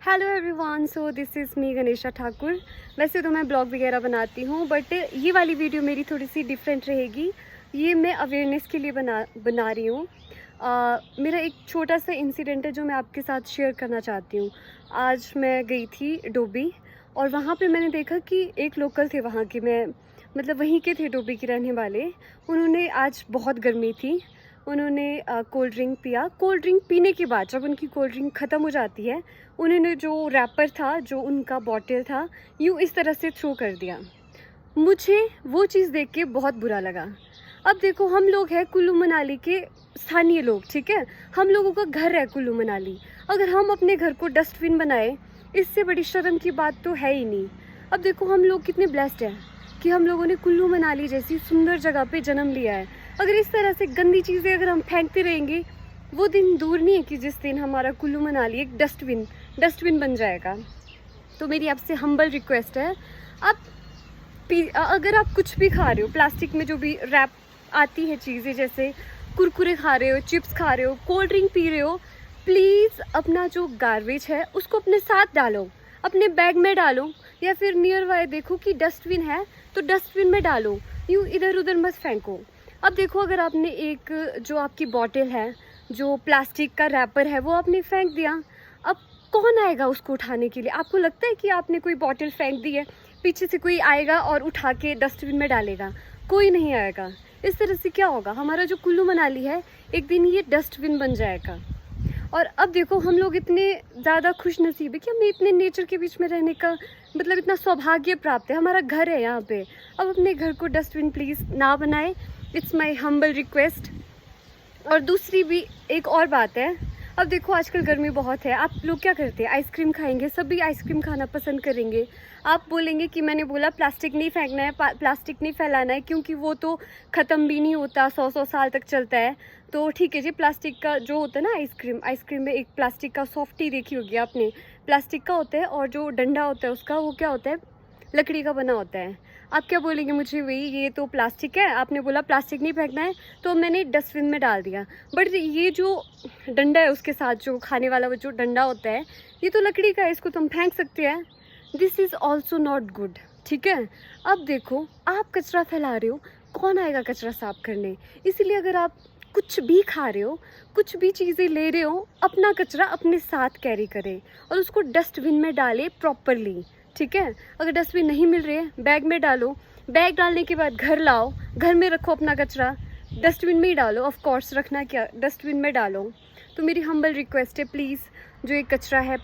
Hello everyone, so this is me Ganesha Thakur. वैसे तो मैं ब्लॉग वगैरह बनाती हूँ, बट ये वाली वीडियो मेरी थोड़ी सी डिफरेंट रहेगी। ये मैं अवेयरनेस के लिए बना रही हूँ। मेरा एक छोटा सा इंसिडेंट है जो मैं आपके साथ शेयर करना चाहती हूँ। आज मैं गई थी डोबी और वहाँ पे मैंने देखा कि एक लोकल थे वहाँ के, मैं मतलब वहीं के थे, डोबी के रहने वाले। उन्होंने, आज बहुत गर्मी थी, उन्होंने कोल्ड ड्रिंक पिया। कोल्ड ड्रिंक पीने के बाद जब उनकी कोल्ड ड्रिंक ख़त्म हो जाती है, उन्होंने जो रैपर था, जो उनका बॉटल था, यूँ इस तरह से थ्रो कर दिया। मुझे वो चीज़ देख के बहुत बुरा लगा। अब देखो, हम लोग हैं कुल्लू मनाली के स्थानीय लोग, ठीक है, हम लोगों का घर है कुल्लू मनाली। अगर हम अपने घर को डस्टबिन बनाए, इससे बड़ी शर्म की बात तो है ही नहीं। अब देखो, हम लोग कितने ब्लेस्ड हैं कि हम लोगों ने कुल्लू मनाली जैसी सुंदर जगह पे जन्म लिया है। अगर इस तरह से गंदी चीज़ें अगर हम फेंकते रहेंगे, वो दिन दूर नहीं है कि जिस दिन हमारा कुल्लू मनाली एक डस्टबिन बन जाएगा। तो मेरी आपसे हम्बल रिक्वेस्ट है, आप अगर आप कुछ भी खा रहे हो, प्लास्टिक में जो भी रैप आती है चीज़ें, जैसे कुरकुरे खा रहे हो, चिप्स खा रहे हो, कोल्ड ड्रिंक पी रहे हो, प्लीज़ अपना जो गार्बेज है उसको अपने साथ डालो, अपने बैग में डालो, या फिर नियर बाय देखो कि डस्टबिन है तो डस्टबिन में डालो, यूँ इधर उधर मत फेंको। अब देखो, अगर आपने एक जो आपकी बॉटल है, जो प्लास्टिक का रैपर है, वो आपने फेंक दिया, अब कौन आएगा उसको उठाने के लिए? आपको लगता है कि आपने कोई बॉटल फेंक दी है, पीछे से कोई आएगा और उठा के डस्टबिन में डालेगा? कोई नहीं आएगा। इस तरह से क्या होगा, हमारा जो कुल्लू मनाली है एक दिन ये डस्टबिन बन जाएगा। और अब देखो, हम लोग इतने ज़्यादा खुश नसीब है कि हमें इतने नेचर के बीच में रहने का मतलब इतना सौभाग्य प्राप्त है, हमारा घर है यहाँ पे। अब अपने घर को डस्टबिन प्लीज़ ना बनाए, इट्स माई हम्बल रिक्वेस्ट। और दूसरी भी एक और बात है, अब देखो आजकल गर्मी बहुत है, आप लोग क्या करते हैं, आइसक्रीम खाएंगे, सभी आइसक्रीम खाना पसंद करेंगे। आप बोलेंगे कि मैंने बोला प्लास्टिक नहीं फेंकना है, प्लास्टिक नहीं फैलाना है, क्योंकि वो तो ख़त्म भी नहीं होता, 100 साल तक चलता है। तो ठीक है जी, प्लास्टिक का जो होता है ना, आइसक्रीम में एक प्लास्टिक का सॉफ्टी देखी होगी आपने, प्लास्टिक का होता है, और जो डंडा होता है उसका, वो क्या होता है, लकड़ी का बना होता है। आप क्या बोलेंगे मुझे, वही ये तो प्लास्टिक है, आपने बोला प्लास्टिक नहीं फेंकना है तो मैंने डस्टबिन में डाल दिया। बट ये जो डंडा है, उसके साथ जो खाने वाला वो जो डंडा होता है, ये तो लकड़ी का है, इसको तुम फेंक सकते हैं। This is also not good, ठीक है। अब देखो, आप कचरा फैला रहे हो, कौन आएगा कचरा साफ करने? इसीलिए अगर आप कुछ भी खा रहे हो, कुछ भी चीज़ें ले रहे हो, अपना कचरा अपने साथ कैरी करें और उसको डस्टबिन में डालें प्रॉपरली, ठीक है। अगर डस्टबिन नहीं मिल रही है, बैग में डालो, बैग डालने के बाद घर लाओ, घर में रखो अपना कचरा, डस्टबिन में ही डालो, ऑफ कोर्स रखना क्या, डस्टबिन में डालो। तो मेरी हम्बल रिक्वेस्ट है, प्लीज़ जो ये कचरा है